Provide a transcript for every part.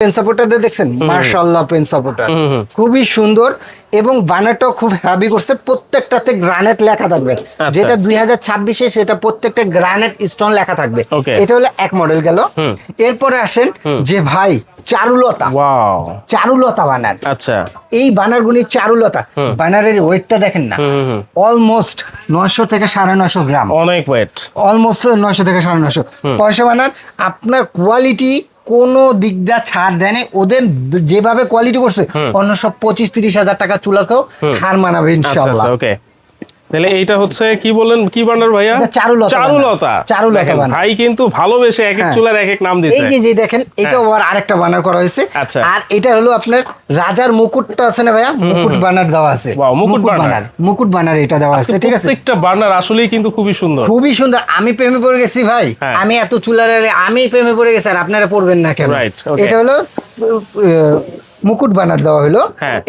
Pen সাপোর্টারটা দেখছেন, মাশাআল্লাহ pen supporter খুবই সুন্দর এবং বানারটাও খুব হেভি করছে, প্রত্যেকটাতে গ্রানাইট লেখা থাকবে, যেটা 2026-এ সেটা প্রত্যেকটা গ্রানাইট স্টোন লেখা থাকবে। এটা হলো এক মডেল গেল। এরপরে আসেন যে ভাই চারুলতা, ওয়াও চারুলতা বানার। আচ্ছা এই বানারগুলি চারুলতা বানারের ওয়েটটা দেখেন না, অলমোস্ট 900 থেকে 950 গ্রাম, অনেক ওয়েট, অলমোস্ট 900 থেকে 950 পয়সা বানার। আপনার কোয়ালিটি কোনো দিক দিয়ে ছাড় দেয় না, ওদের যেভাবে কোয়ালিটি করছে অন্য সব 25-30 হাজার টাকা চুলাকেও হার মানাবে ইনশাআল্লাহ। ওকে তাহলে এইটা হচ্ছে কি বলেন, কি বানার ভাইয়া? চারুলতা, চারুলতা, চারুলতা বানার। ভাই কিন্তু ভালোবেসে এক এক চুলার এক এক নাম দিয়েছে। এই যে দেখেন এটাও আবার আরেকটা বানার করা হয়েছে। আর এটা হলো আপনার রাজার মুকুটটা আছে না ভাইয়া, মুকুট বানার দেওয়া আছে। মুকুট বানার, মুকুট বানার এটা দেওয়া আছে, ঠিক আছে। প্রত্যেকটা বানার আসলেই কিন্তু খুবই সুন্দর, খুবই সুন্দর। আমি প্রেমে পড়ে গেছি ভাই, আমি এত চুলার আমি প্রেমে পড়ে গেছি, আর আপনারা পড়বেন না কেন? এটা হলো মুকুট বানার দেওয়া হলো।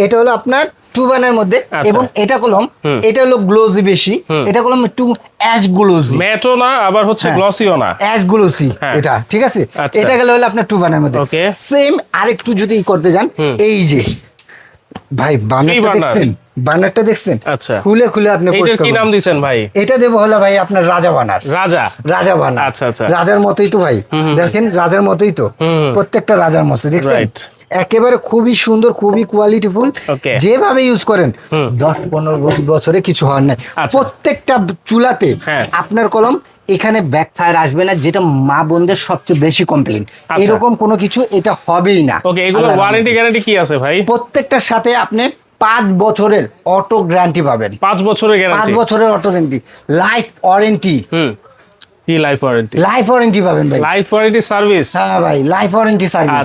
এটা হলো আপনার টু বানার মধ্যে, এবং এটা কলম, এটা হলো গ্লোসি বেশি, এটা কলম একটু অ্যাশ গ্লোসি, ম্যাটও না আবার হচ্ছে গ্লসিও না, অ্যাশ গ্লোসি এটা, ঠিক আছে। এটা গেল হলো আপনার টু বানার মধ্যে। সেম আরেকটু যদি করতে যান, এই যে ভাই বানারটা দেখছেন, বানারটা দেখছেন, খুলে খুলে আপনি কি নাম দিবেন ভাই? এটা দেব হলো ভাই আপনার রাজা বানার, রাজা, রাজা বানার। আচ্ছা আচ্ছা, রাজার মতোই তো ভাই, দেখেন রাজার মতোই তো, প্রত্যেকটা রাজার মতো দেখছেন, একেবারে খুবই সুন্দর, খুবই কোয়ালিটিফুল। যেভাবে ইউজ করেন 10-15 বছরে কিছু হয় না। প্রত্যেকটা চুলাতে আপনার কলম এখানে ব্যাকফায়ার আসবে না, যেটা মা বোনদের সবচেয়ে বেশি কমপ্লেইন। এরকম কোনো কিছু এটা হবেই না। ওকে, এগুলোর ওয়ারেন্টি গ্যারান্টি কি আছে ভাই? প্রত্যেকটার সাথে আপনি 5 বছরের অটো গ্যারান্টি পাবেন। 5 বছরের গ্যারান্টি, 5 বছরের অটো গ্যারান্টি, লাইফ ওয়ারেন্টি। কি লাইফ ওয়ারেন্টি? লাইফ ওয়ারেন্টি পাবেন ভাই, লাইফ ওয়ারেন্টি সার্ভিস। হ্যাঁ ভাই, লাইফ ওয়ারেন্টি সার্ভিস।